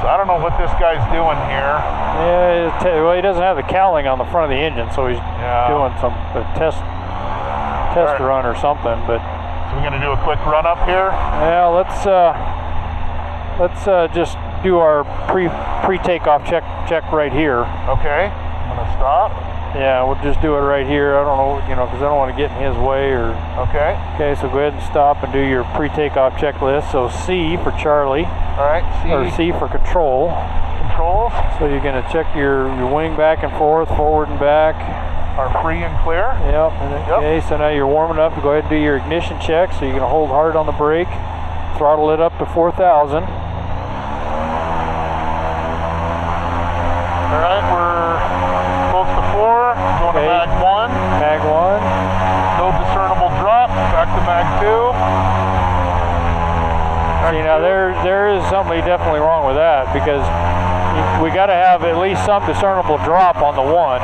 So I don't know what this guy's doing here. Yeah, well, he doesn't have the cowling on the front of the engine, so he's doing some test run or something. But so we're gonna do a quick run up here. Yeah, let's just do our pre-takeoff check right here. Okay, I'm gonna stop. Yeah, we'll just do it right here. I don't know, because I don't want to get in his way or. Okay. Okay, so go ahead and stop and do your pre-takeoff checklist. So C for Charlie. All right. C. Or C for control. Controls. So you're gonna check your wing back and forth, forward and back. Are free and clear. Yep. Okay, so now you're warming up. Go ahead and do your ignition check. So you're gonna hold hard on the brake, throttle it up to 4,000. All right, we're close to 4. Going to mag 1. Mag 1. No discernible drop. Back to mag 2. See, now there is something definitely wrong with that, because we got to have at least some discernible drop on the 1.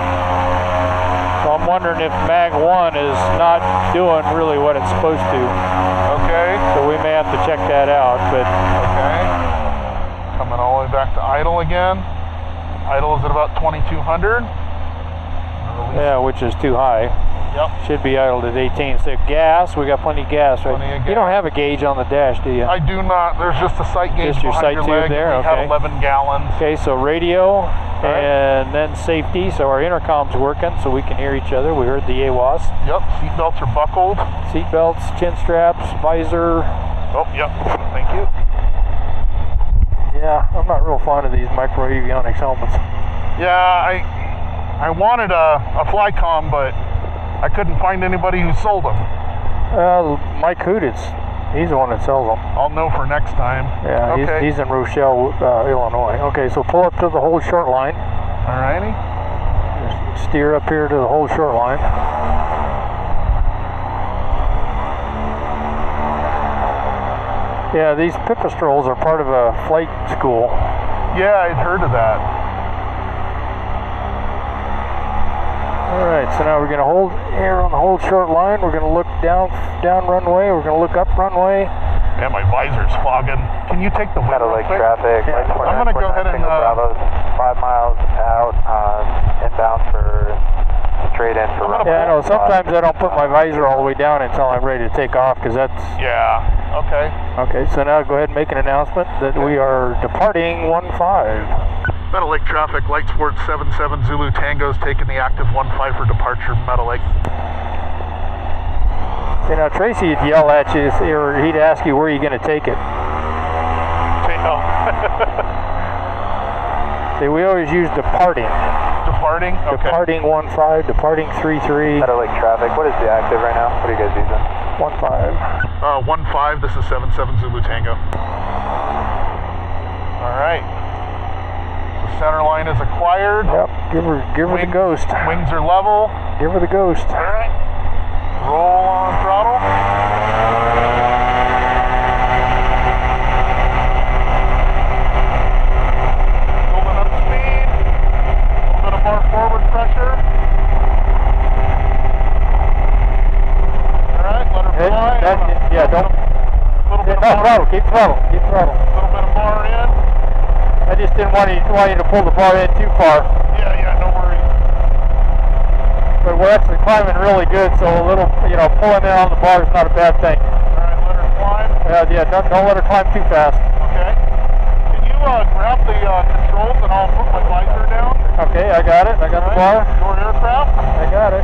So I'm wondering if mag 1 is not doing really what it's supposed to. Okay. So we may have to check that out. But okay. Coming all the way back to idle again. Idle is at about 2,200. Yeah, which is too high. Yep. Should be idled at 18. So gas, we got plenty of gas, right? Plenty of gas. You don't have a gauge on the dash, do you? I do not. There's just a sight gauge just your behind sight your tube leg. there. We okay. have 11 gallons. Okay, so radio and then safety. So our intercom's working, so we can hear each other. We heard the AWAS. Yep. Seat belts are buckled. Seat belts, chin straps, visor. Oh, yep. Thank you. Yeah, I'm not real fond of these micro avionics helmets. Yeah, I wanted a Flycom, but I couldn't find anybody who sold them. Mike Huditz, he's the one that sells them. I'll know for next time. Yeah, okay. he's in Rochelle, Illinois. Okay, so pull up to the hold short line. Alrighty. Just steer up here to the hold short line. Yeah, these pipistrels are part of a flight school. Yeah, I'd heard of that. Alright, so now we're going to hold here on the hold short line. We're going to look down runway. We're going to look up runway. Yeah, my visor's fogging. Can you take the window? Meadow Lake traffic. Yeah. I'm going to go ahead and... Bravo's 5 miles out inbound for straight in for runway. Yeah, I know. Sometimes I don't put my visor all the way down until I'm ready to take off, because that's... Yeah, okay. Okay, so now go ahead and make an announcement that we are departing 15. Meadow Lake traffic, light sports 77 Zulu Tango's taking the active 15 for departure Meadow Lake. You know, Tracy would yell at you, or he'd ask you where you're going to take it. No. See, we always use departing. Departing? Okay. Departing 15, departing 33. Meadow Lake traffic, what is the active right now? What are you guys using? 15. 15, this is 77 Zulu Tango. Alright. So center line is acquired. Yep, give her the ghost. Wings are level. Give her the ghost. Alright. Roll on throttle. Building up speed. A little bit of more forward pressure. Alright, let her fly. Yeah, don't. A little bit of throttle, keep throttle. A little bit of bar in. I just didn't want you to pull the bar in too far. Yeah, no worries. But we're actually climbing really good, so a little, pulling in on the bar is not a bad thing. Alright, let her climb. Yeah, don't let her climb too fast. Okay. Can you grab the controls and I'll put my visor down? Okay, I got it. I got the bar. Your aircraft? I got it.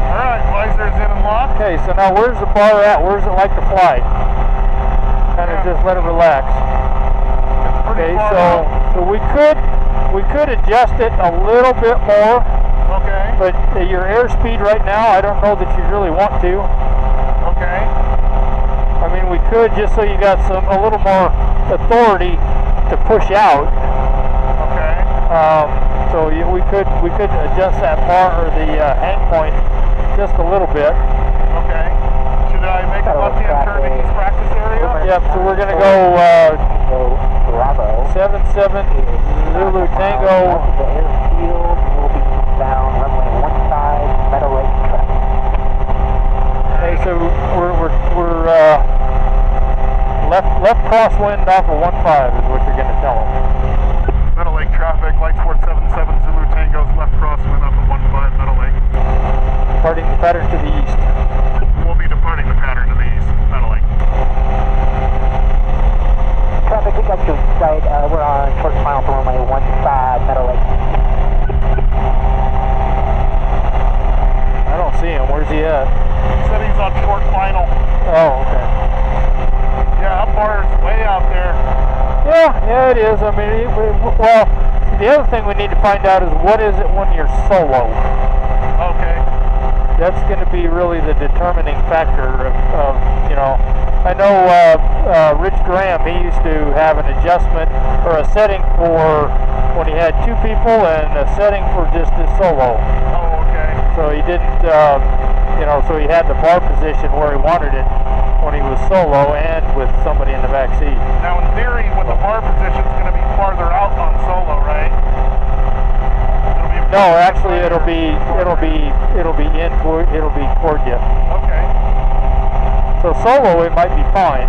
Alright, visor's in and locked. Okay, so now where's the bar at? Where's it like to fly? Kind of just let it relax. It's pretty far out. So we could adjust it a little bit more. Okay. But your airspeed right now, I don't know that you really want to. Okay. I mean, we could, just so you got a little more authority to push out. Okay. So we could adjust that bar or the hang point just a little bit. Okay. Should I make a left-hand turn to east practice area? Yep. So we're gonna go Bravo. 77 Zulu Tango. The airfield will be down runway 15, Meadow Lake traffic. Okay, so Left crosswind off of 15 is what you're going to tell them. Meadow Lake traffic, light sport 77 Zulu Tango's left crosswind up at 15 Meadow Lake. Departing the pattern to the east. We'll be departing the pattern to the east, Meadow Lake. Traffic, we got you right. We're on short final for runway 15 Meadow Lake. I don't see him. Where's he at? He said he's on short final. Oh, okay. Yeah, that bar is way out there. Yeah, it is. I mean, well, the other thing we need to find out is what is it when you're solo? Okay. That's going to be really the determining factor of you know, I know Rich Graham, he used to have an adjustment or a setting for when he had 2 people and a setting for just his solo. Oh, okay. So he didn't, you know, so he had the bar position where he wanted it when he was solo and with somebody in the back seat. Now, in theory, with the bar position, it's going to be farther out on solo, right? No, actually, it'll be toward you. Okay. So solo, it might be fine,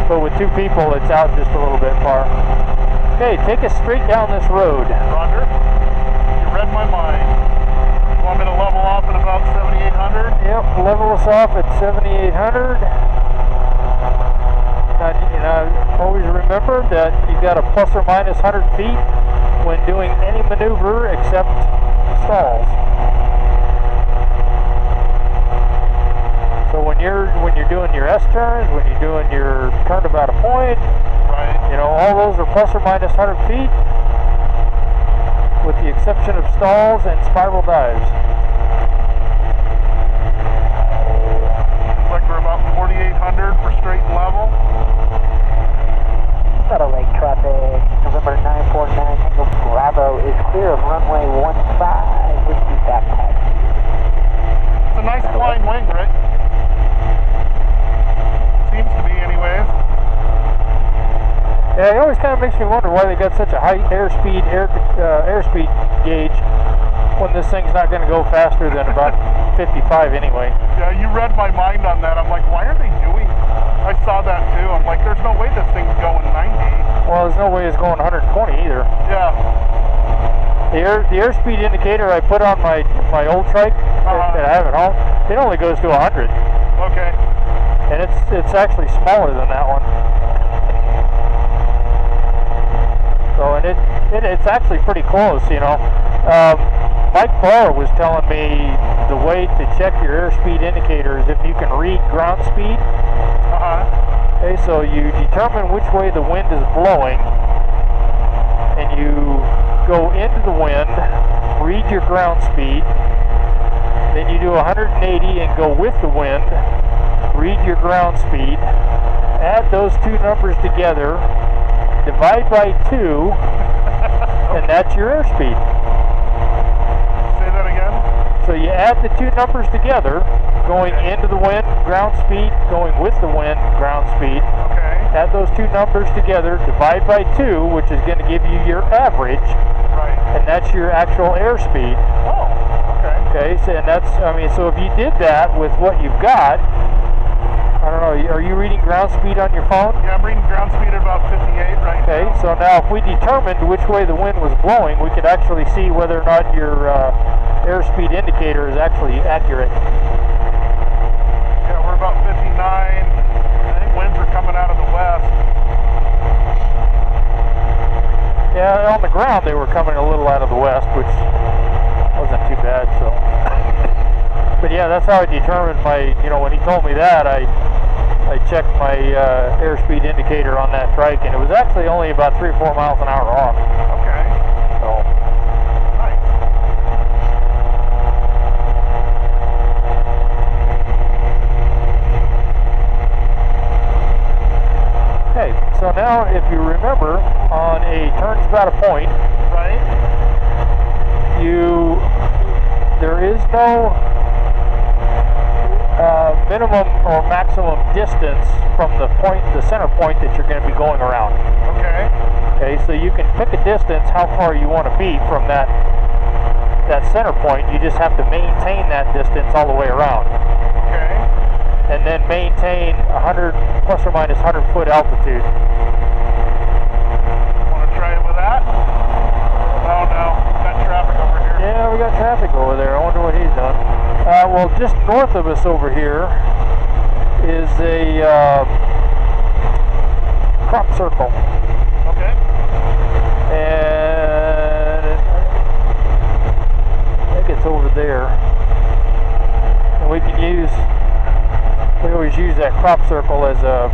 but with 2 people, it's out just a little bit far. Okay, take us straight down this road. Roger. You read my mind. You want me to level off at about 7,800? Yep, level us off at 7,800. Now, you know, always remember that you got a plus or minus 100 feet when doing any maneuver except stalls. So when you're doing your S turns, when you're doing your turnabout a point, Right. you know, all those are plus or minus 100 feet, with the exception of stalls and spiral dives. Looks like we're about 4,800 for straight and level. Meadow Lake traffic, November 949 Tango Bravo is clear of runway 15 with the backpack. It's a nice flying wing, Rick. Seems to be, anyways. Yeah, it always kind of makes me wonder why they got such a high airspeed gauge when this thing's not going to go faster than about 55 anyway. Yeah, you read my mind on that. I'm like, why are they doing? I saw that too. I'm like, there's no way this thing's going 90. Well, there's no way it's going 120 either. Yeah. The airspeed indicator I put on my old trike that I have at home, it only goes to 100. Okay. And it's actually smaller than that one. So, and it's actually pretty close, you know. Mike Barr was telling me the way to check your airspeed indicator is if you can read ground speed. Okay, so you determine which way the wind is blowing, and you go into the wind, read your ground speed, then you do 180 and go with the wind, read your ground speed, add those 2 numbers together, divide by 2, and that's your airspeed. Say that again? So you add the 2 numbers together, going into the wind, ground speed, going with the wind, ground speed. Okay. Add those 2 numbers together, divide by 2, which is going to give you your average, Right. and that's your actual airspeed. Oh, okay. Okay, so, and that's, I mean, so if you did that with what you've got, I don't know, are you reading ground speed on your phone? Yeah, I'm reading ground speed at about 58 right Okay, now. so now if we determined which way the wind was blowing, we could actually see whether or not your airspeed indicator is actually accurate. Yeah, we're about 59. I think winds are coming out of the west. Yeah, on the ground they were coming a little out of the west, which wasn't too bad, so. But yeah, that's how I determined my, you know, when he told me that, I checked my airspeed indicator on that trike, and it was actually only about 3 or 4 miles an hour off. Okay. So. Nice. Okay, so now if you remember, on a turns about a point, Right. there is no minimum or maximum distance from the center point that you're going to be going around. Okay. Okay, so you can pick a distance how far you want to be from that center point. You just have to maintain that distance all the way around. Okay. and then maintain 100 plus or minus 100 foot altitude. Want to try it with that? Oh no, got traffic over here. Yeah, we got traffic over there. I wonder what he's done. Well, just north of us over here is a crop circle. Okay. And I think it's over there. And we always use that crop circle as a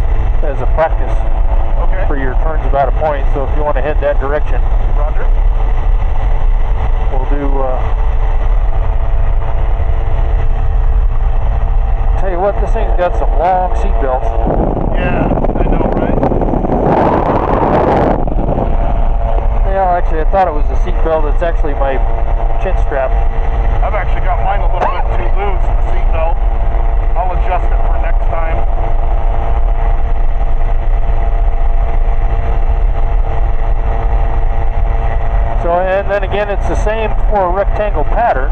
practice Okay. for your turns about a point. So if you want to head that direction, Roger. we'll do. Tell you what, this thing's got some long seat belts. Yeah, I know, right? Yeah, actually, I thought it was the seat belt. It's actually my chin strap. I've actually got mine a little bit too loose, the seat belt. I'll adjust it for next time. So, and then again, it's the same for a rectangle pattern.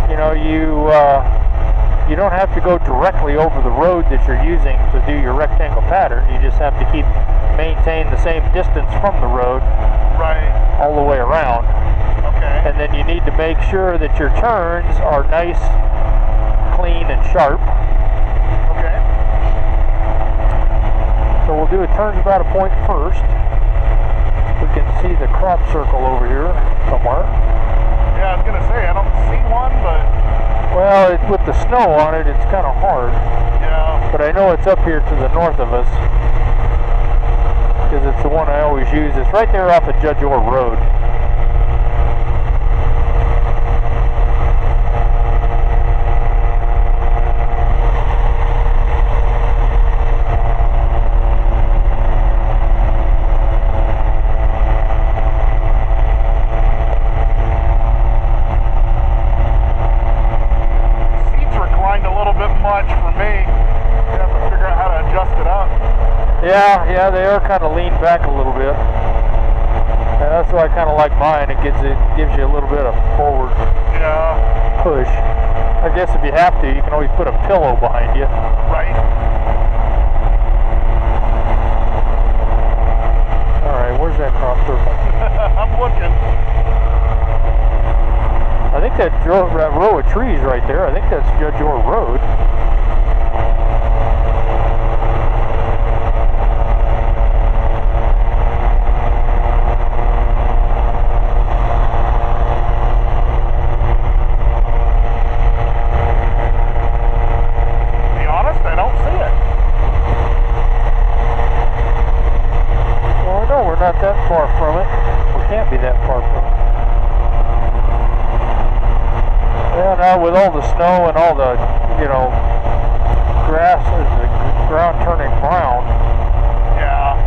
You know, you don't have to go directly over the road that you're using to do your rectangle pattern. You just have to maintain the same distance from the road Right. all the way around. Okay. And then you need to make sure that your turns are nice, clean, and sharp. Okay. So we'll do a turns about a point first. We can see the crop circle over here somewhere. Yeah, I was gonna say I don't see one, but Well, with the snow on it, it's kind of hard. yeah. But I know it's up here to the north of us, because it's the one I always use. It's right there off of Judge Orr Road. Seats reclined a little bit much for me. You have to figure out how to adjust it up. Yeah, they are kind of leaned back a little bit. And that's why I kind of like mine. It gives you a little bit of forward Yeah. push. I guess if you have to, you can always put a pillow behind you. Right. All right, where's that crop circle? I'm looking. I think that row of trees right there, I think that's Judge Orr Road. To be honest, I don't see it. Well, no, we're not that far from it. We can't be that far from it. Yeah, now with all the snow and all the, grass and the ground turning brown, Yeah.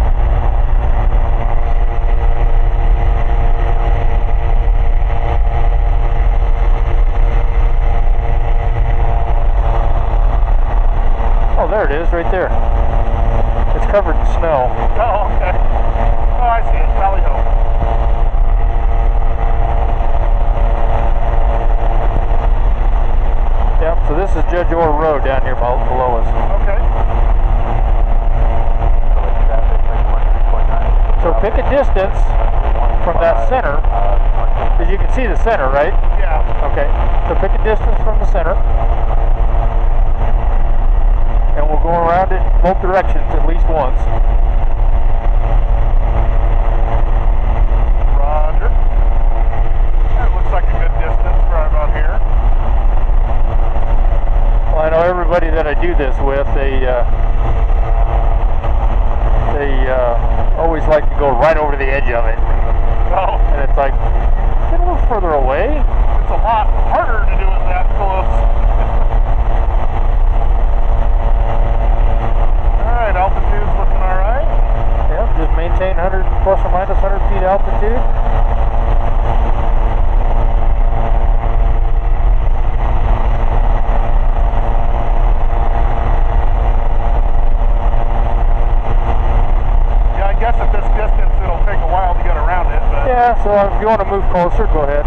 oh, there it is, right there. It's covered in snow. Oh, okay. Oh, I see it. Valley Hill. Yep, so this is Judge Orr Road down here below us. Okay. So pick a distance from that center, because you can see the center, right? Yeah. Okay, so pick a distance from the center, and we'll go around it both directions at least once. Roger. That looks like a good distance right about here. Well, I know everybody that I do this with, they always like to go right over the edge of it, Oh, and it's like, get a little further away. it's a lot harder to do it that close. Alright, altitude's looking alright. Yep, just maintain 100 plus or minus 100 feet altitude. Yeah, I guess at this distance it'll take a while to get around it, but Yeah, so if you want to move closer, go ahead.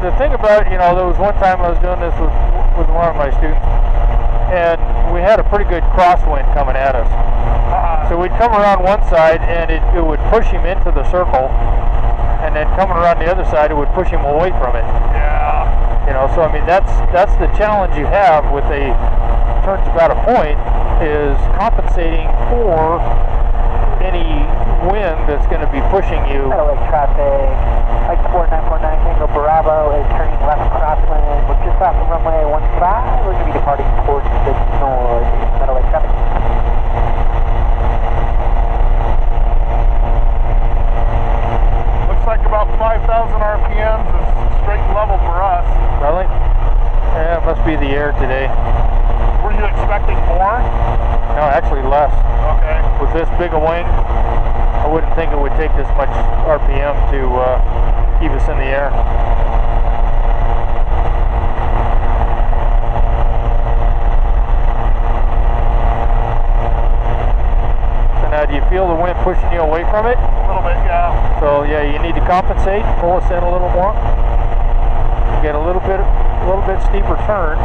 the thing about, you know, there was one time I was doing this with one of my students, and we had a pretty good crosswind coming at us. So we'd come around one side, and it would push him into the circle, and then coming around the other side, it would push him away from it. Yeah. You know, so I mean, that's the challenge you have with a turns about a point, is compensating for any wind that's going to be pushing you. Meadow Lake traffic, Flight 4949 Tango Bravo is turning left crosswind. We're just off the runway 15. We're going to be departing towards the north. Meadow Lake traffic. Looks like about 5,000 RPMs is straight level for us. Really? Yeah, it must be the air today. Were you expecting more? No, actually less. Okay. With this big a wing, I wouldn't think it would take this much RPM to keep us in the air. So now, do you feel the wind pushing you away from it? A little bit, yeah. So yeah, you need to compensate, pull us in a little more. Get a little bit steeper turn.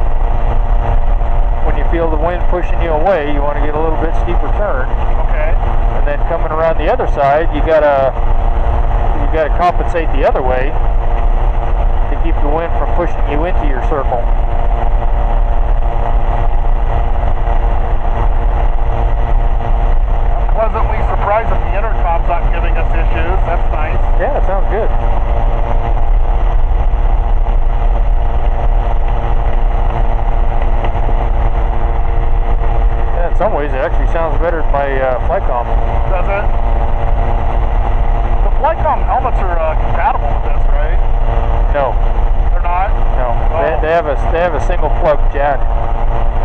When you feel the wind pushing you away, you want to get a little bit steeper turn. Okay. And then coming around the other side, you gotta compensate the other way to keep the wind from pushing you into your circle. I'm pleasantly surprised that the intercom's not giving us issues. That's nice. Yeah, it sounds good. Yeah, in some ways, it actually sounds better than my Flycom. Does it? The Flycom helmets are compatible with this, right? No, They're not? no. Oh. They have a single plug jack.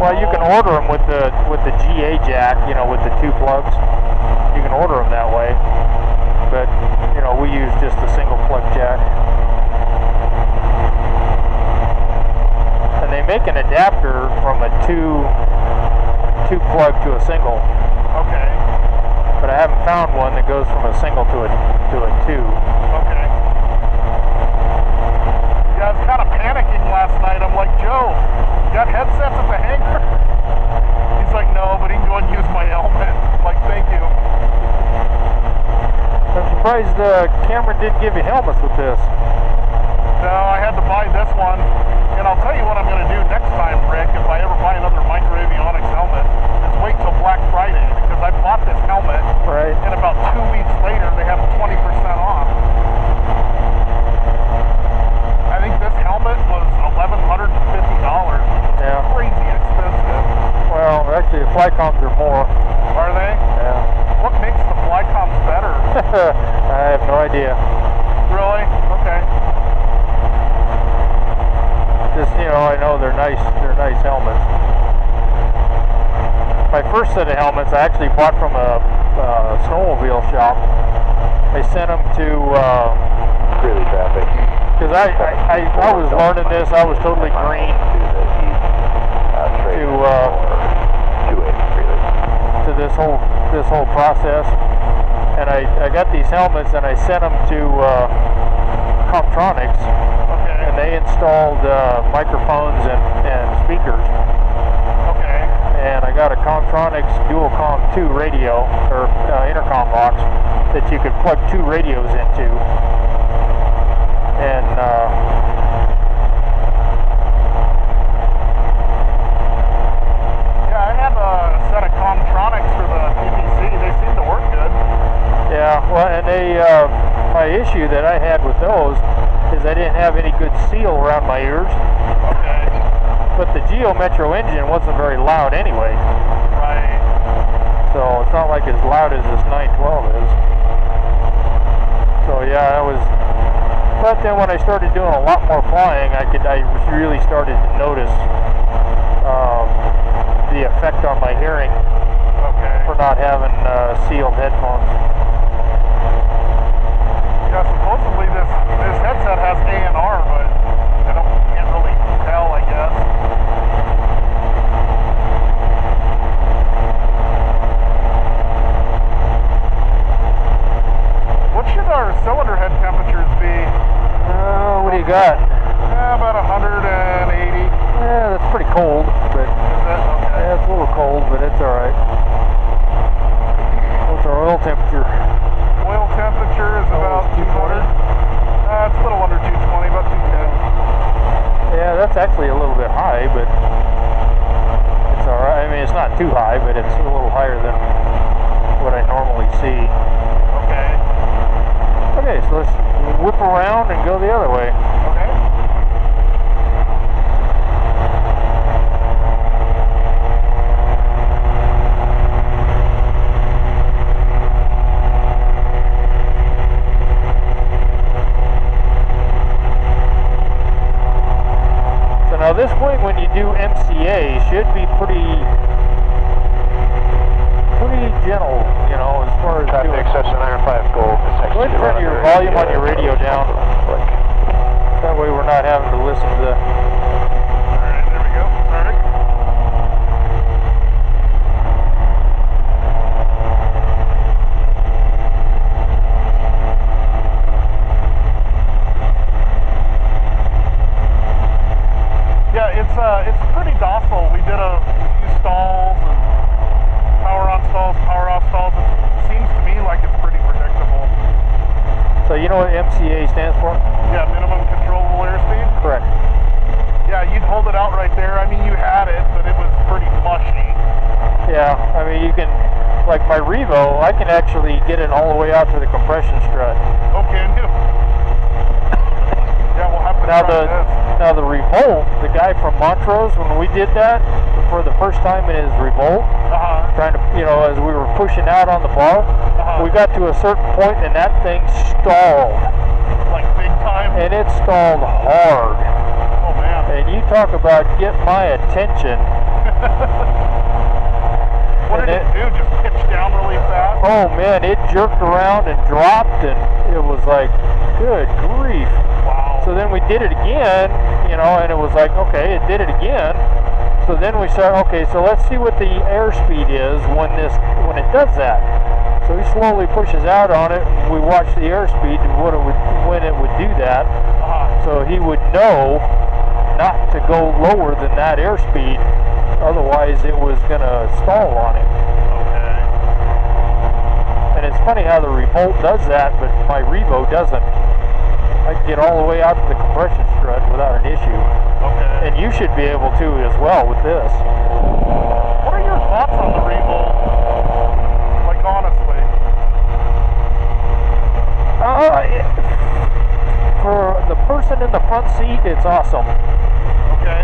Well, you can order them with the GA jack, you know, with the two plugs. You can order them that way, but you know, we use just a single plug jack. And they make an adapter from a two plug to a single, Okay. but I haven't found one that goes from a single to a two. Okay. Yeah, I was kind of panicking last night. I'm like, Joe, you got headsets at the hangar? He's like, no, but he can go and use my helmet. I'm like, thank you. I'm surprised Cameron didn't give you helmets with this. No, I had to buy this one. And I'll tell you what I'm going to do next time, Rick, if I ever buy another microavionics helmet, is wait till Black Friday, because I bought this helmet, Right. and about 2 weeks later, they have 20% off. I think this helmet was $1,150. Yeah. Crazy expensive. Well, actually, the Flycoms are more. Are they? Yeah. What makes the Flycoms better? I have no idea. Really? Okay. Just, you know, I know they're nice helmets. My first set of helmets I actually bought from a snowmobile shop. They sent them to Really traffic. because I was learning this. I was totally green To the east, straight to or 280 to this whole process, and I got these helmets and I sent them to Comptronics, Okay. and they installed microphones and speakers. Okay. And I got a Comptronics Dualcomm 2 radio, or intercom box, that you could plug two radios into. And Yeah, I have a set of Comptronics for the PPC. They seem to work good. yeah, well, and my issue that I had with those is I didn't have any good seal around my ears. Okay. But the Geo Metro engine wasn't very loud anyway, Right. so it's not like as loud as this 912 is. So yeah, but then when I started doing a lot more flying, I really started to notice the effect on my hearing Okay. for not having sealed headphones. Yeah, supposedly this headset has A&R, but can't really tell, I guess. What should our cylinder head temperatures be? What do you got? all right. What's our oil temperature? Oil temperature is about 200. It's a little under 220, about 210. Yeah, that's actually a little bit high, but it's all right. I mean, it's not too high, but it's a little higher than what I normally see. Okay. Okay, so let's whip around and go the other way. Okay. So now this wing, when you do MCA, should be pretty gentle, you know, as far as Traffic doing. Cessna 905 Gold. Go ahead and turn your volume on your radio down. That way we're not having to listen to the... Alright, there we go. Started. Yeah, it's pretty docile. We did a few stalls and power on stalls, power off stalls. It seems to me like it's pretty predictable. So you know what MCA stands for? Yeah, minimum controllable airspeed. Correct. Yeah, you'd hold it out right there. I mean, you had it, but it was pretty mushy. Yeah, I mean you can, like my Revo, I can actually get it all the way out to the compression strut. Okay, yeah, we'll have to Now try this. Now the Revolt, the guy from Montrose, when we did that for the first time in his Revolt, trying to, you know, as we were pushing out on the bar, we got to a certain point and that thing stalled. Like big time? And it stalled hard. Oh man. And you talk about get my attention. What did it do? Just pitch down really fast? Oh man, it jerked around and dropped and it was like, good grief. Wow. So then we did it again, you know, and it was like, okay, it did it again. So then we said, okay, so let's see what the airspeed is when it does that. So he slowly pushes out on it, and we watch the airspeed and when it would do that. So he would know not to go lower than that airspeed, otherwise it was gonna stall on him. Okay. And it's funny how the Revolt does that, but my Revo doesn't. I can get all the way out to the compression strut without an issue. Okay. And you should be able to as well with this. What are your thoughts on the Revolt? Like honestly. For the person in the front seat, it's awesome. Okay.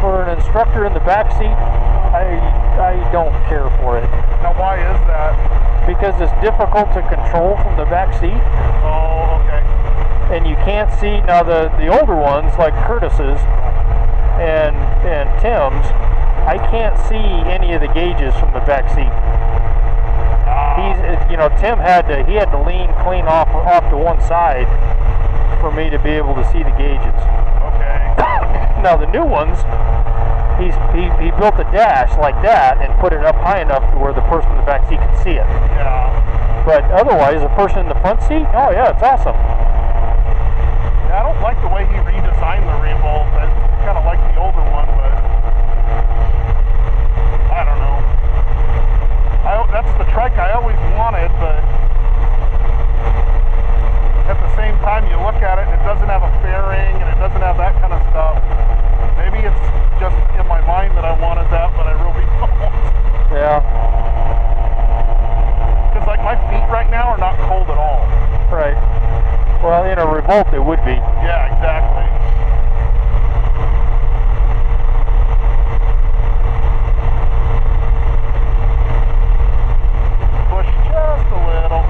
For an instructor in the back seat, I don't care for it. Now why is that? Because it's difficult to control from the back seat. Oh, okay. And you can't see, now the older ones like Curtis's and Tim's, I can't see any of the gauges from the back seat. Tim had to lean clean off to one side for me to be able to see the gauges. Okay. Now the new ones, he built a dash like that and put it up high enough to where the person in the back seat can see it. Yeah. But otherwise, the person in the front seat, oh yeah, it's awesome. Yeah, I don't like the way he redesigned the Revolt. I kind of like the older one, but I don't know. That's the trike I always wanted, but at the same time, you look at it and it doesn't have a fairing and it doesn't have that kind of stuff. Maybe it's just in my mind that I wanted that, but I really don't. Yeah. Because like my feet right now are not cold at all. Right. Well, in a Revolt, it would be. Yeah, exactly. Push just a little.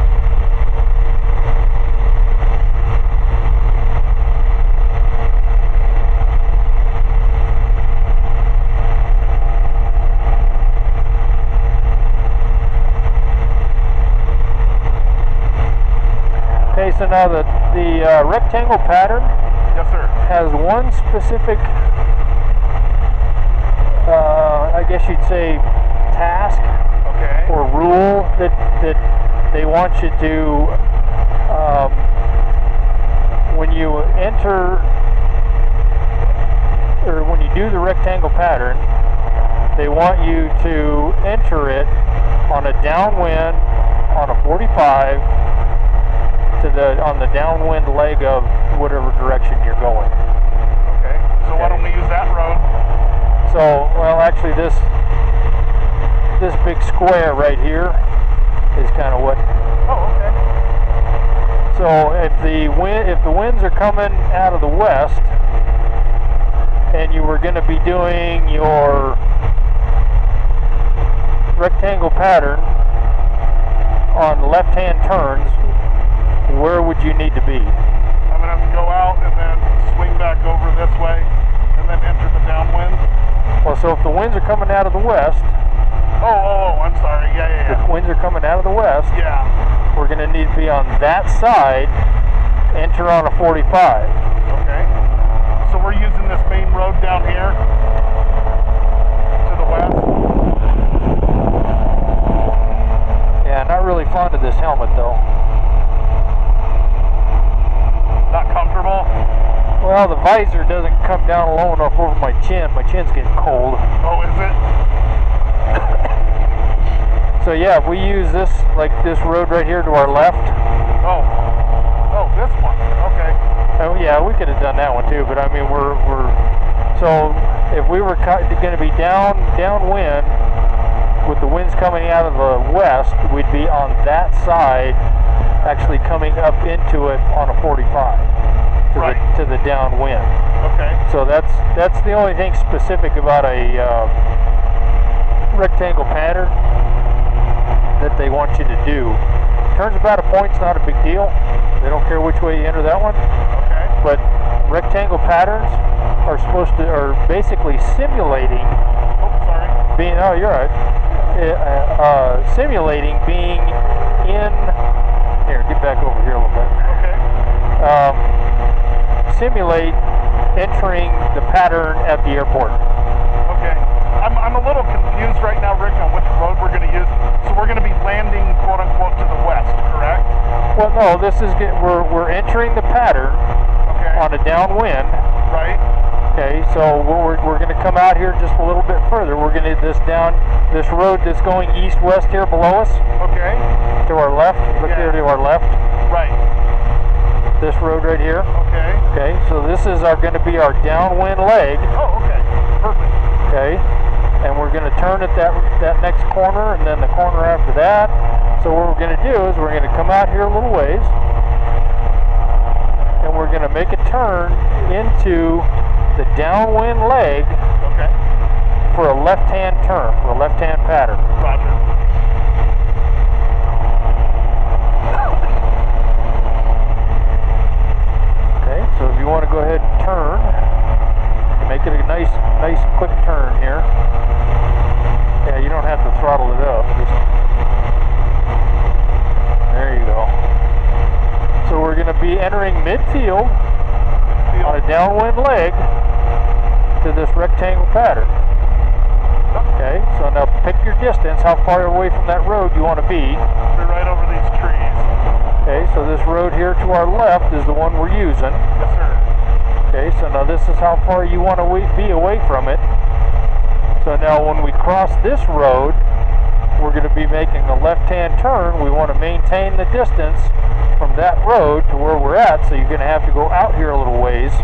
Okay, so now the rectangle pattern Yes, sir. has one specific, I guess you'd say, task Okay. or rule that they want you to, when you enter, or when you do the rectangle pattern, they want you to enter it on a downwind on a 45 on the downwind leg of whatever direction you're going. Okay. So why don't we use that road? So, well, actually, this big square right here is kind of what. Oh, okay. So if the winds are coming out of the west, and you were going to be doing your rectangle pattern on left-hand turns, where would you need to be? I'm gonna have to go out and then swing back over this way, and then enter the downwind. Well, so if the winds are coming out of the west, Oh, I'm sorry. Yeah. the winds are coming out of the west, Yeah. we're going to need to be on that side, enter on a 45. Okay. So we're using this main road down here to the west. Yeah, not really fond of this helmet though. Not comfortable. Well, the visor doesn't come down low enough over my chin. My chin's getting cold. Oh, is it? So yeah, if we use this, like this road right here to our left. Oh, this one. Okay. Oh yeah, we could have done that one too, but I mean so if we were going to be downwind with the winds coming out of the west, we'd be on that side, actually coming up into it on a 45 to the downwind. Okay. So that's the only thing specific about a rectangle pattern that they want you to do. Turns about a point's not a big deal. They don't care which way you enter that one. Okay. But rectangle patterns are basically simulating being. Oh, you're right. Simulating being in. Here, get back over here a little bit. Okay. Simulate entering the pattern at the airport. Okay. I'm a little confused right now, Rick, on which road we're going to use. So we're going to be landing, quote unquote, to the west, correct? Well, no. We're entering the pattern on a downwind. Right. Okay. So we're going to come out here just a little bit further. We're going to this road that's going east-west here below us. Okay. To our left. Look here to our left. Right. This road right here. Okay. Okay. So this is going to be our downwind leg. Oh, okay. Perfect. Okay. And we're going to turn at that next corner, and then the corner after that. So what we're going to do is we're going to come out here a little ways, and we're going to make a turn into the downwind leg for a left-hand turn, for a left-hand pattern. Roger. Okay, so if you want to go ahead and turn, make it a nice quick turn here. Yeah, you don't have to throttle it up. There you go. So we're going to be entering midfield on a downwind leg to this rectangle pattern. Okay, so now pick your distance, how far away from that road you want to be. We're right over these trees. Okay, so this road here to our left is the one we're using. Yes, sir. Okay, so now this is how far you want to be away from it. So now when we cross this road, we're going to be making a left-hand turn. We want to maintain the distance from that road to where we're at, so you're going to have to go out here a little ways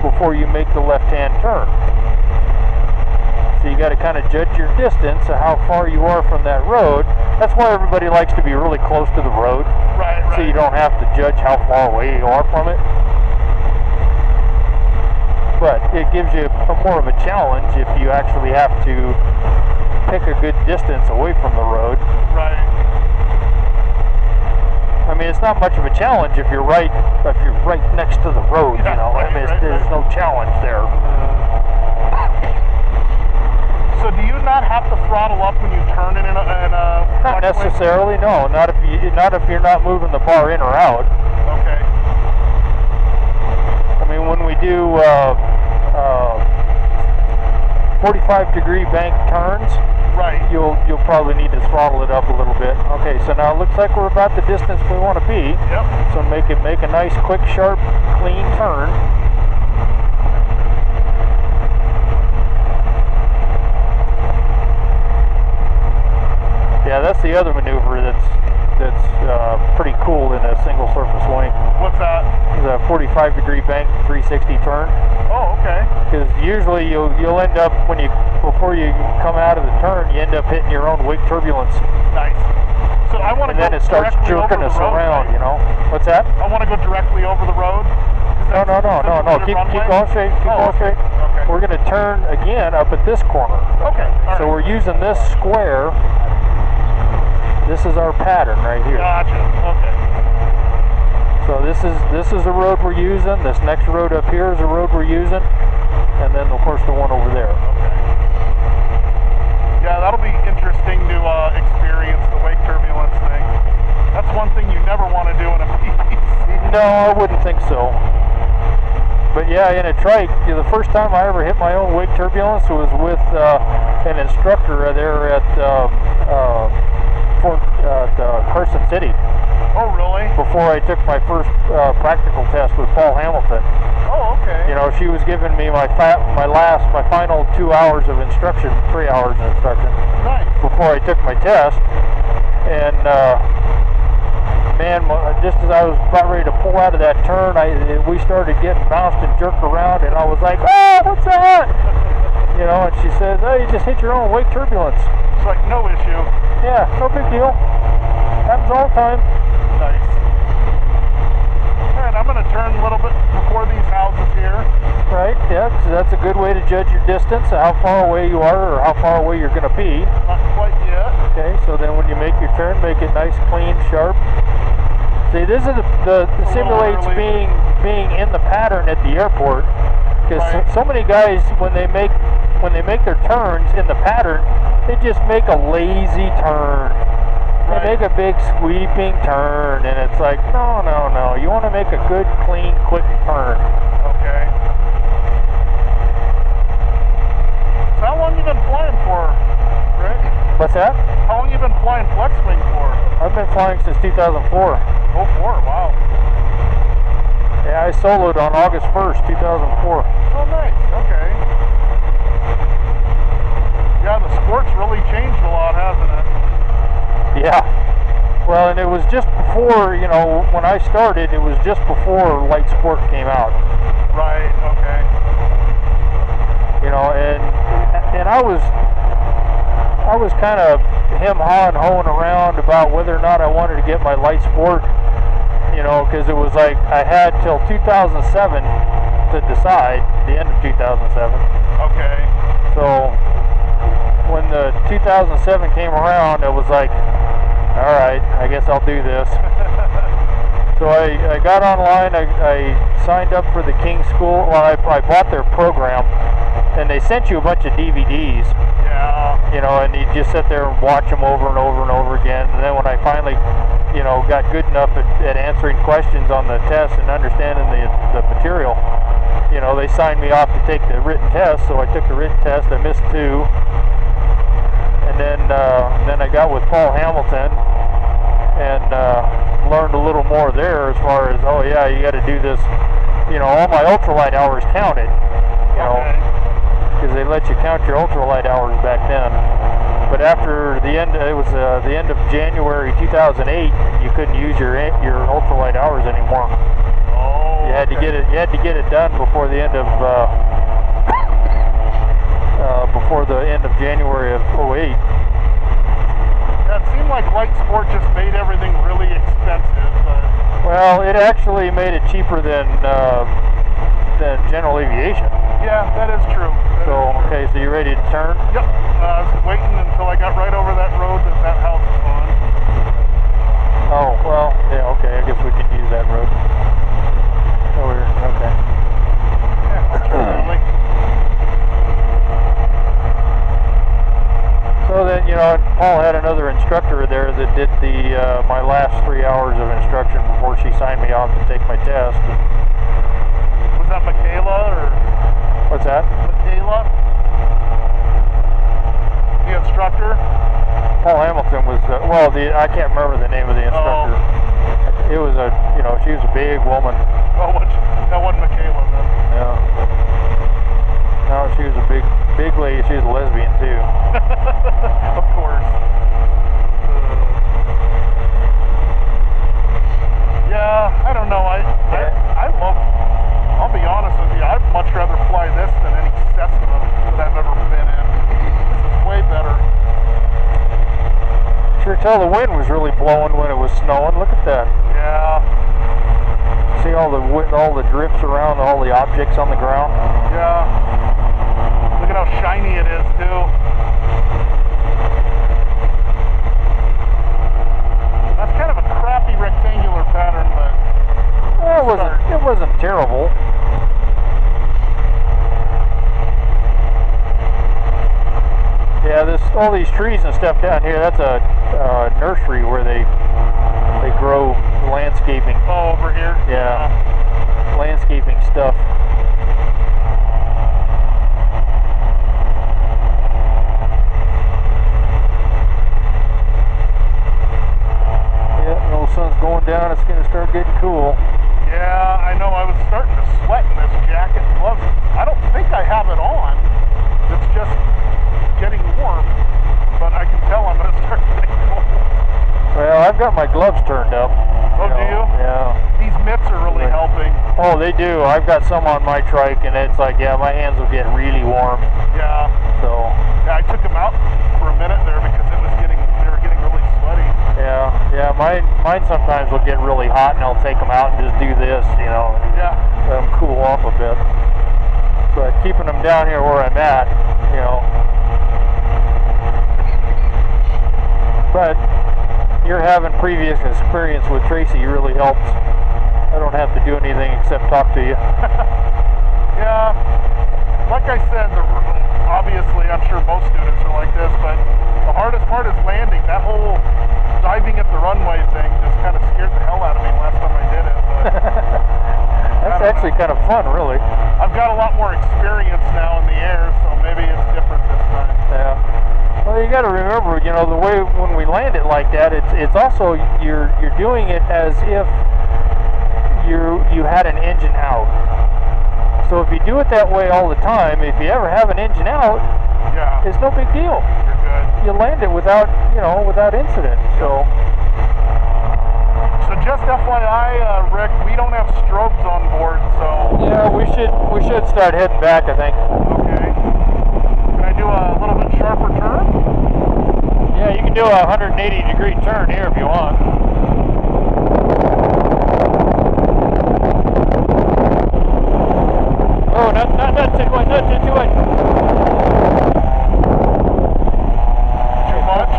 before you make the left-hand turn. So you got to kind of judge your distance of how far you are from that road. That's why everybody likes to be really close to the road. Right. So you don't have to judge how far away you are from it. But it gives you more of a challenge if you actually have to pick a good distance away from the road. Right. I mean, it's not much of a challenge if you're right next to the road. Yeah, you know, I mean, there's no challenge there. So do you not have to throttle up when you turn in a Not necessarily, no. Not if you're not moving the bar in or out. Okay. I mean, when we do 45-degree bank turns, right, you'll probably need to throttle it up a little bit. Okay, so now it looks like we're about the distance we want to be. Yep. So make a nice, quick, sharp, clean turn. Yeah, that's the other maneuver that's pretty cool in a single surface wing. What's that? It's a 45-degree bank 360 turn. Oh, okay. Because usually you'll end up before you come out of the turn, you end up hitting your own wake turbulence. Nice. So I want to go And then it starts jerking us around, right? you know. What's that? I want to go directly over the road. No. Keep going straight. Keep going straight. Okay. We're going to turn again up at this corner. Okay. All So right. we're using this square. This is our pattern right here. Gotcha. Okay. So this is the road we're using. This next road up here is the road we're using, and then of course the one over there. Okay. Yeah, that'll be interesting to experience the wake turbulence thing. That's one thing you never want to do in a PVC. No, I wouldn't think so. But yeah, in a trike, the first time I ever hit my own wake turbulence was with an instructor there at Carson City. Oh, really? Before I took my first practical test with Paul Hamilton. Oh, okay. You know, she was giving me my final 2 hours of instruction, 3 hours of instruction. Nice. Before I took my test, and man, just as I was about ready to pull out of that turn, we started getting bounced and jerked around, and I was like, "Oh, what's that?" You know, and she says, "Oh, you just hit your own wake turbulence." It's like no issue. Yeah, no big deal. Happens all the time. Nice. All right, I'm going to turn a little bit before these houses here. Right, yeah, so that's a good way to judge your distance, how far away you are or how far away you're going to be. Not quite yet. Okay, so then when you make your turn, make it nice, clean, sharp. See, this is the simulates being in the pattern at the airport, because so many guys when they make their turns in the pattern, they just make a lazy turn. They make a big sweeping turn, and it's like, no. You want to make a good, clean, quick turn. Okay. So how long you been flying for, Rick? What's that? How long you been flying flex wing for? I've been flying since 2004. Oh, 4, wow. Yeah, I soloed on August 1st, 2004. Oh, nice, okay. Yeah, the sport's really changed a lot, hasn't it? Yeah. Well, and it was just before, you know, when I started, it was just before light sport came out. Right, okay. You know, and I was kind of hoeing around about whether or not I wanted to get my light sport, you know, because it was like I had till 2007 to decide, the end of 2007. Okay. So when the 2007 came around, it was like, all right, I guess I'll do this. So I got online, I signed up for the King School. Well, I bought their program, and they sent you a bunch of DVDs. Yeah. You know, and you just sit there and watch them over and over and over again. And then when I finally, you know, got good enough at answering questions on the test and understanding the material, you know, they signed me off to take the written test. So I took the written test. I missed 2. And then I got with Paul Hamilton and learned a little more there as far as, oh yeah, you got to do this. You know, all my ultralight hours counted. You know, because they let you count your ultralight hours back then. But after the end, it was the end of January 2008. You couldn't use your ultralight hours anymore. Oh. You had to get it. You had to get it done before the end of January of 08. That seemed like light sport just made everything really expensive. Well, it actually made it cheaper than general aviation. Yeah, that is true. Okay, so you ready to turn? Yep. I was waiting until I got right over that road that house is on. Oh, well, yeah, okay, I guess we can use that road. Okay. Yeah, absolutely. So then, you know, Paul had another instructor there that did my last 3 hours of instruction before she signed me off to take my test. Was that Michaela or? What's that? Michaela? The instructor? Paul Hamilton was, I can't remember the name of the instructor. Oh. It was she was a big woman. Oh, that wasn't Michaela then. Yeah. No, she was a big lady. She was a lesbian too. Of course. tell the wind was really blowing when it was snowing. Look at that. Yeah. See all the drifts around all the objects on the ground? Yeah. Look at how shiny it is too. That's kind of a crappy rectangular pattern, but well, it wasn't terrible. Yeah, all these trees and stuff down here, that's a nursery where they grow landscaping. Oh, over here? Yeah. Landscaping stuff. Yeah, the sun's going down, it's going to start getting cool. Yeah, I know. I was starting to sweat in this jacket and gloves. I don't think I have it on. It's just getting warm, but I can tell I'm going to start getting cold. Well, I've got my gloves turned up. Oh, do you? Yeah. These mitts are really helping. Oh, they do. I've got some on my trike, and it's like, yeah, my hands will get really warm. Yeah. So. Yeah, I took them out for a minute there because they were getting really sweaty. Yeah, yeah. Mine sometimes will get really hot, and I'll take them out and just do this, Yeah. Let them cool off a bit. But keeping them down here where I'm at, But you're having previous experience with Tracy really helps. I don't have to do anything except talk to you. Yeah, like I said, obviously I'm sure most students are like this, but the hardest part is landing. That whole diving at the runway thing just kind of scared the hell out of me last time I did it. But that's actually kind of fun, really. I've got a lot more experience now in the air, so maybe it's different this time. Yeah. Well, you got to remember, the way when we land it like that, it's also you're doing it as if you had an engine out. So if you do it that way all the time, if you ever have an engine out, yeah, it's no big deal. You're good. You land it without incident. So just FYI, Rick, we don't have strobes on board, so yeah, we should start heading back, I think. Okay. Can I do a little bit sharper turn? Yeah, you can do a 180-degree turn here if you want. Oh, not too much, not too much. Too much?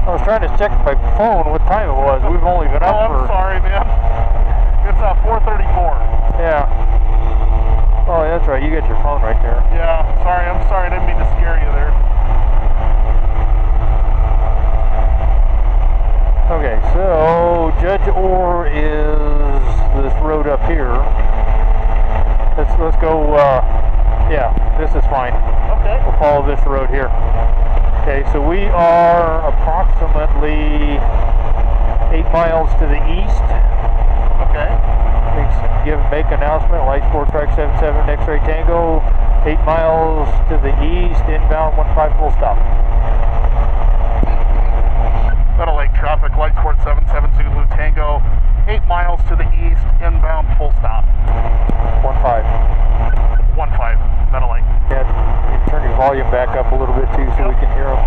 I was trying to check my phone what time it was. We've only been up for... I'm sorry, man. It's 4:34. Yeah. Oh, that's right. You got your phone right there. Yeah, sorry. I'm sorry. I didn't mean to scare you there. Okay, so Judge Orr is this road up here. Let's go, yeah, this is fine. Okay. We'll follow this road here. Okay, so we are approximately 8 miles to the east. Okay. Make announcement, light sport track 77 X-ray Tango, 8 miles to the east, inbound 15 full stop. Meadow Lake traffic, light sport 77 Zulu Tango, 8 miles to the east, inbound full stop. 15. 15, Meadow Lake. Yeah, you turn your volume back up a little bit too so we can hear them.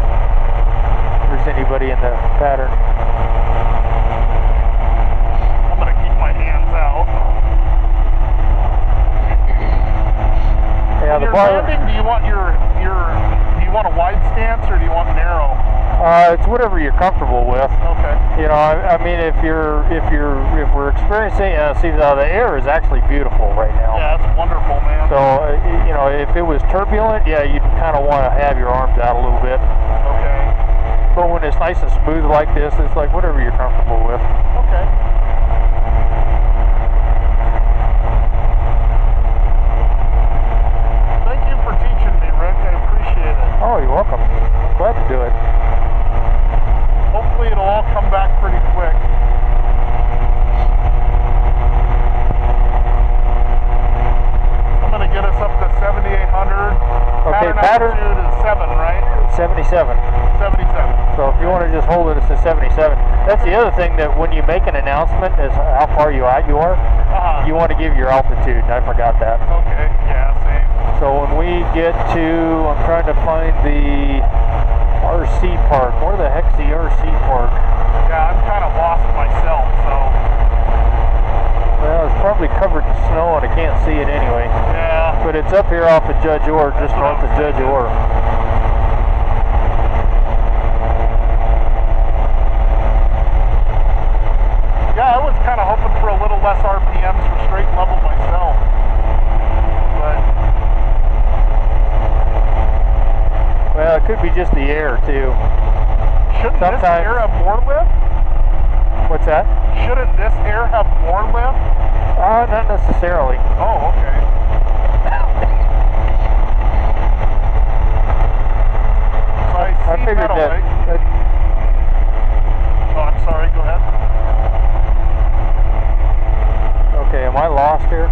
If there's anybody in the pattern. I'm going to keep my hands out. Yeah, when you're landing, do you want do you want a wide stance or do you want narrow? It's whatever you're comfortable with. Okay. I mean, if we're experiencing, see, the air is actually beautiful right now. Yeah, it's wonderful, man. So, if it was turbulent, yeah, you'd kind of want to have your arms out a little bit. Okay. But when it's nice and smooth like this, it's like whatever you're comfortable with. Okay. Thank you for teaching me, Rick. I appreciate it. Oh, you're welcome. I'm glad to do it. Hopefully it'll all come back pretty quick. I'm going to get us up to 7,800. Okay, pattern altitude is 7, right? 77. 77. So if you want to just hold it at 77. That's the other thing, that when you make an announcement as how far you out you are, you want to give your altitude. I forgot that. Okay, yeah, same. So when we get to, I'm trying to find the RC park. Where the heck's the RC park? Yeah, I'm kind of lost myself, so. Well, it's probably covered in snow and I can't see it anyway. Yeah. But it's up here off of Judge Orr, just north of Judge Orr. Yeah, I was kind of hoping for a little less RPMs for straight level myself. But. Well, it could be just the air too. Shouldn't this air have more lift? What's that? Shouldn't this air have more lift? Not necessarily. Oh, okay. So I see figured metal, that. right? Oh, I'm sorry. Go ahead. Okay, am I lost here?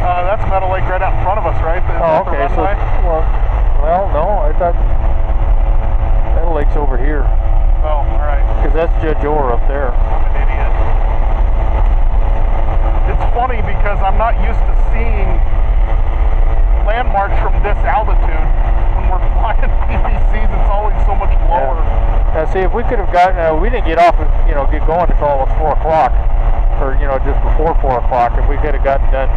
That's Metal Lake right out in front of us, right? Oh, okay. So, well, no, I thought Metal Lake's over here. Oh, all right. Because that's Judge Orr up there. I'm an idiot. It's funny because I'm not used to seeing landmarks from this altitude. When we're flying PPCs, it's always so much lower. Yeah. Now, see, if we could have gotten, we didn't get off, get going until almost 4 o'clock, or just before 4 o'clock. If we could have gotten done,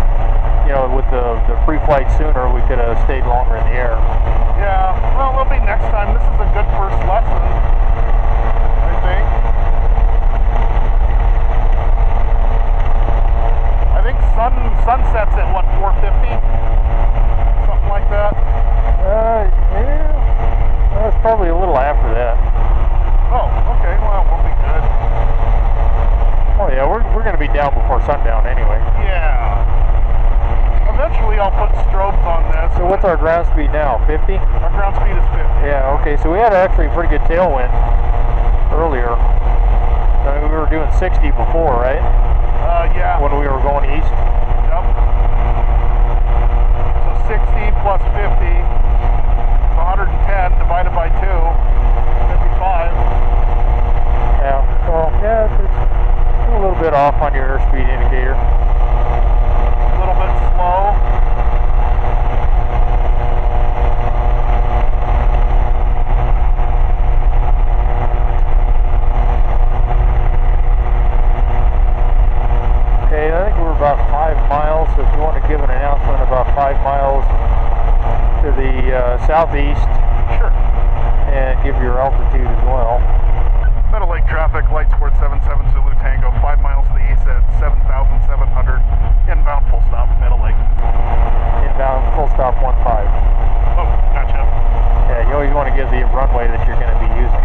with the pre-flight sooner, we could have stayed longer in the air. Yeah. Well, it'll be next time. This is a good first lesson, I think. I think sunsets at what, 4:50? Something like that. Yeah. That's probably a little after that. Oh, okay. Well, we'll be good. Oh yeah, we're going to be down before sundown anyway. Yeah. Eventually I'll put strobes on this. So what's our ground speed now? 50? Our ground speed is 50. Yeah, okay, so we had actually a pretty good tailwind earlier. We were doing 60 before, right? Yeah. When we were going east. Yep. So 60 plus 50, 110 divided by 2, 55. Yeah, well, yeah, it's a little bit off on your airspeed indicator. A little bit slow. Okay, I think we're about 5 miles, so if you want to give an announcement about 5 miles to the southeast. Sure. And give your altitude as well. Metal Lake traffic, light sport 77 Zulu Tango, 5 miles to the east at 7,700. Inbound full stop, Metal Lake. Inbound full stop 15. Oh, gotcha. Yeah, you always want to give the runway that you're going to be using.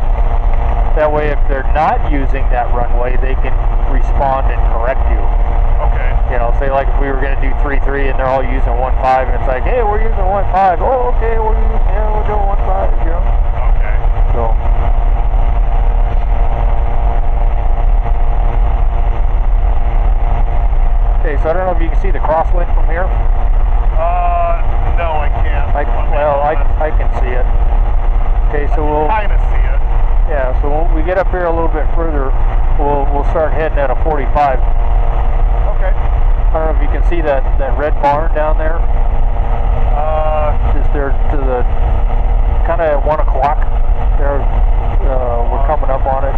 That way, if they're not using that runway, they can respond and correct you. Okay. Say like if we were going to do 3-3 and they're all using 15, and it's like, hey, we're using 15. Oh, okay, we're doing 15. Okay. So. Okay, so I don't know if you can see the crosswind from here. No, I can't. I can see it. Okay, so we'll kind of see it. Yeah, so when we get up here a little bit further, we'll start heading at a 45. Okay. I don't know if you can see that red barn down there. Just there to the kind of at 1 o'clock. There, we're coming up on it.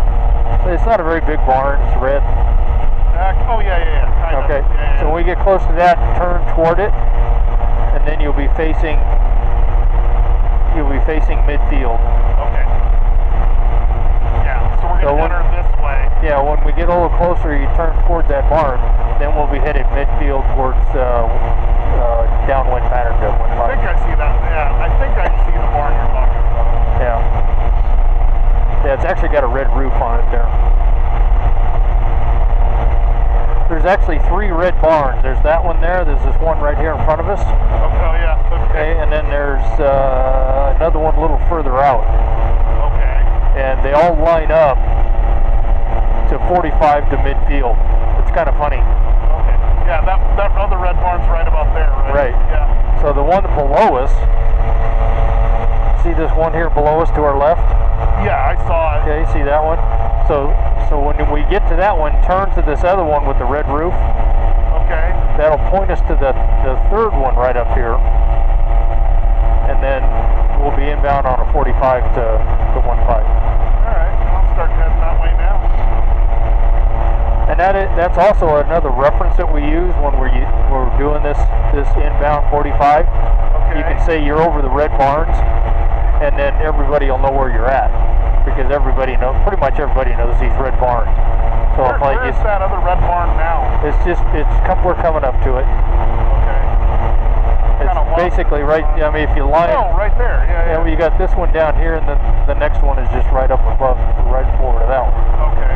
So it's not a very big barn. It's red. Oh yeah. Kind of. Okay. Yeah. So when we get close to that, turn toward it, and then you'll be facing midfield. Okay. Yeah. So we're gonna enter this way. Yeah. When we get a little closer, you turn towards that barn. Then we'll be headed midfield towards downwind pattern to 15. I think I see that. Yeah. I think I see the barn you're talking about. Yeah. Yeah. It's actually got a red roof on it there. There's actually 3 red barns. There's that one there. There's this one right here in front of us. Oh yeah. Okay. And then there's another one a little further out. Okay. And they all line up to 45 to midfield. It's kind of funny. Okay. Yeah, that other red barn's right about there, right? Right. Yeah. So the one below us, see this one here below us to our left? Yeah, I saw it. Okay, see that one? So when we get to that one, turn to this other one with the red roof. Okay. That'll point us to the third one right up here. And and then we'll be inbound on a 45 to 15. All right, I'll start heading that way now. And that's also another reference that we use when we're doing this inbound 45. Okay. You can say you're over the red barns, and then everybody will know where you're at, because pretty much everybody knows these red barns. So Where is that other red barn now? We're coming up to it. Okay. It's basically right. I mean, if you line. Oh, right there. Yeah. Well, you got this one down here, and then the next one is just right up above, right forward of that one. Okay.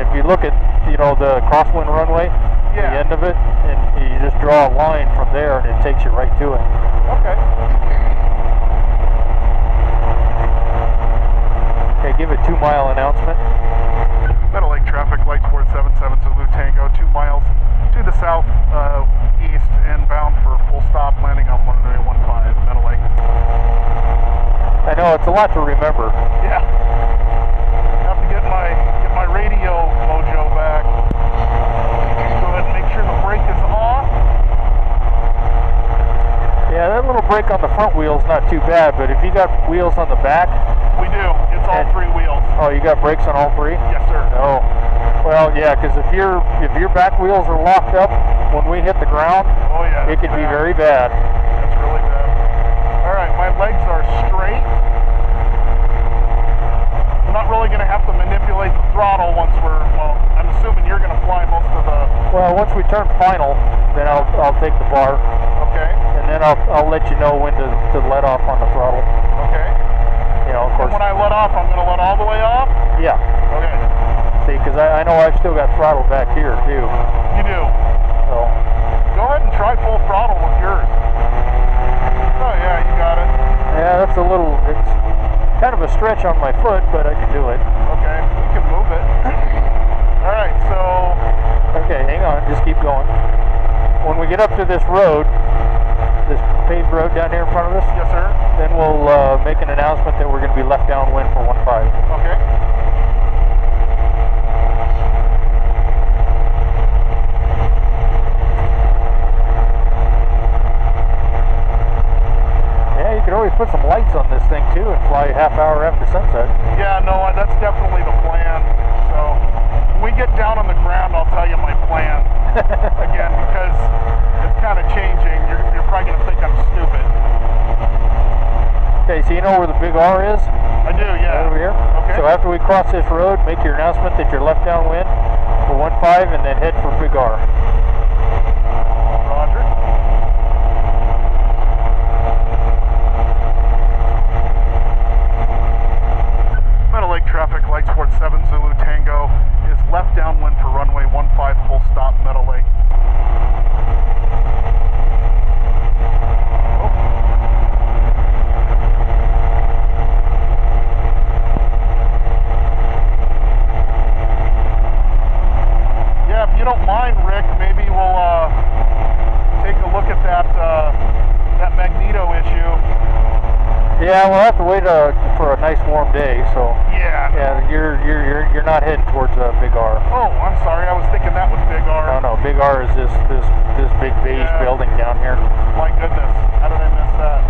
If you look at, the crosswind runway, the end of it, and you just draw a line from there, and it takes you right to it. Okay. Okay, give a 2-mile announcement. Meadow Lake traffic, light sport 77 Zulu Tango, 2 miles to the south east, inbound for full stop, landing on 1815 Meadow Lake. I know, it's a lot to remember. Yeah. Have to get my radio mojo back. Go ahead and make sure the brake is off. Yeah, that little brake on the front wheel is not too bad, but if you got wheels on the back... We do. It's all 3 wheels. Oh, you got brakes on all 3? Yes, sir. Oh. Well, yeah, because if your back wheels are locked up when we hit the ground, it could be very bad. That's really bad. All right, my legs are straight. I'm not really going to have to manipulate the throttle once I'm assuming you're going to fly most of the... Well, once we turn final, then I'll take the bar. Okay. And then I'll let you know when to let off on the throttle. Okay. Of course. And when I let off, I'm going to let all the way off? Yeah. Okay. See, because I know I've still got throttle back here, too. You do? So. Go ahead and try full throttle with yours. Oh, yeah, you got it. Yeah, it's kind of a stretch on my foot, but I can do it. Okay, we can move it. All right, so... Okay, hang on, just keep going. When we get up to this road, this paved road down here in front of us, yes, sir. Then we'll make an announcement that we're going to be left downwind for 15. Okay. Yeah, you could always put some lights on this thing too and fly a half hour after sunset. Yeah, no, that's definitely the plan. So when we get down on the ground, I'll tell you my plan again, because it's kind of changing. You're probably going to think I'm stupid. Okay, so you know where the big R is? I do, yeah. Right over here? Okay. So after we cross this road, make your announcement that you're left downwind for 15 and then head for big R. Roger. Meadow Lake traffic, light sport 7 Zulu Tango is left downwind for runway 15 full stop Meadow Lake. If you don't mind, Rick, maybe we'll take a look at that magneto issue. Yeah, we'll have to wait for a nice warm day. So yeah, you're not heading towards Big R. Oh, I'm sorry. I was thinking that was Big R. No, Big R is this big beige building down here. My goodness, how did I miss that?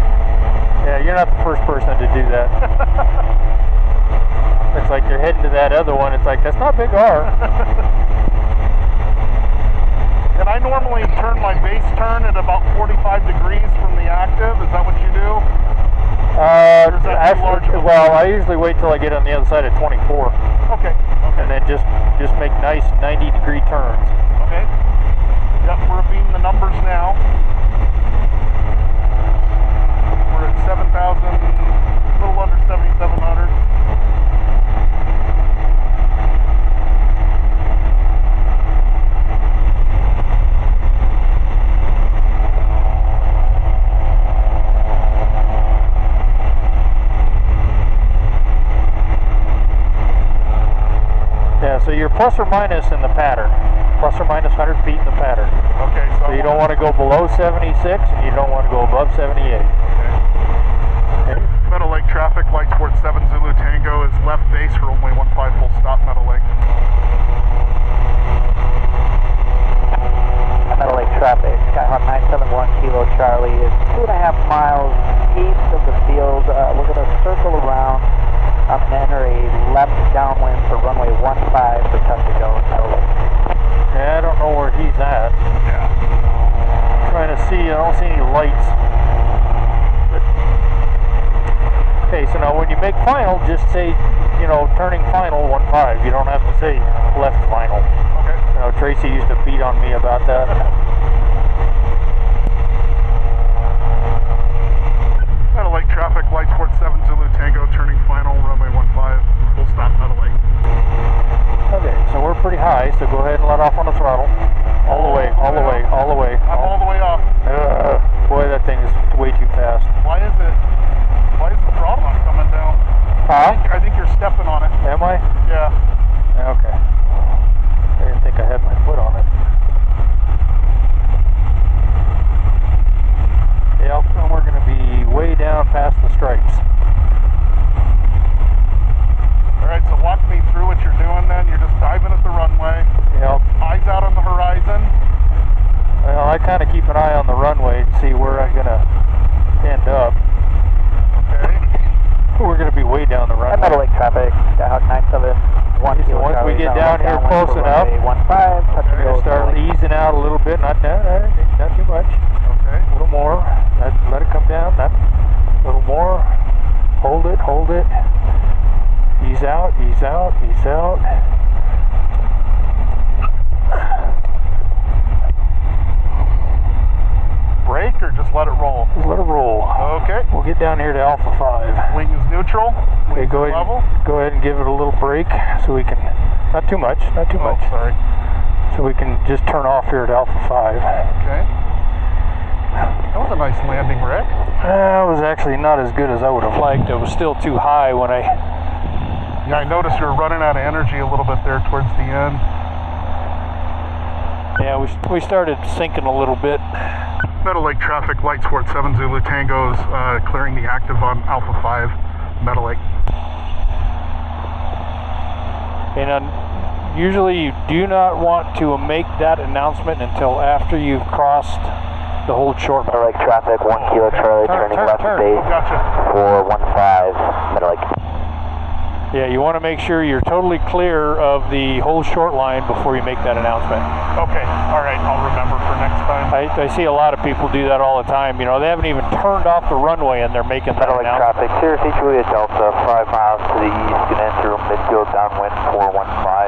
Yeah, you're not the first person to do that. It's like you're heading to that other one. It's like, that's not Big R. And I normally turn my base turn at about 45 degrees from the active. Is that what you do? Or is that too large of a well, I usually wait till I get on the other side of 24. Okay. And then just make nice 90-degree turns. Okay. Yep, we're repeating the numbers now. We're at 7,000, a little under 7,700. Yeah, so you're plus or minus in the pattern. Plus or minus 100 feet in the pattern. Okay, so you don't want to go below 76 and you don't want to go above 78. Okay. Meadow Lake traffic, light sport 7 Zulu Tango is left base for only 15 full stop Meadow Lake. Meadow Lake traffic, Skyhawk 971 Kilo Charlie is 2.5 miles make final, just say, you know, turning final 15. You don't have to say left final. Okay. You know, Tracy used to beat on me about that. Meadow Lake traffic, lights port 7 Zulu Tango, turning final, runway 15, full stop Meadow Lake. Okay, so we're pretty high, so go ahead and let off on the throttle. All the way, all the way, all the way. I'm all the way off. Boy, that thing is way too fast. Why is the throttle not coming down? Huh? I think you're stepping on it. Am I? Yeah. Okay. I didn't think I had my foot on it. Yep, and we're going to be way down past the stripes. Alright, so walk me through what you're doing then. You're just diving at the runway. Yep. Eyes out on the horizon. Well, I kind of keep an eye on the runway to see where I'm going to end up. Okay. We're going to be way down the runway. Meadow Lake traffic, Skyhawk 97, 1 So once we get down here close enough, we're we're going to start easing out a little bit. Not too much. Okay. A little more. Let it come down. A little more. Hold it, hold it. Ease out, ease out, ease out. Brake or just let it roll? Just let it roll. Okay. We'll get down here to Alpha 5. Wing is neutral. Okay, Wing go is ahead, level. go ahead and give it a little brake so we can, not too much, not too much. Sorry. So we can just turn off here at Alpha 5. Okay. That was a nice landing, Rick. It was actually not as good as I would have liked. It was still too high when Yeah, I noticed you were running out of energy a little bit there towards the end. Yeah, we started sinking a little bit. Meadow Lake traffic, lights port 7 Zulu Tango's clearing the active on Alpha 5, Meadow Lake. And usually you do not want to make that announcement until after you've crossed the hold short. Meadow Lake traffic, 1 Kilo Charlie, turning left base Gotcha. for 15, Meadow Lake. Yeah, you want to make sure you're totally clear of the whole short line before you make that announcement. Okay, all right, I'll remember for next time. I see a lot of people do that all the time. You know, they haven't even turned off the runway and they're making that Meadow Lake announcement. traffic, Sierra Juliet Delta, 5 miles to the east, and enter midfield downwind 415.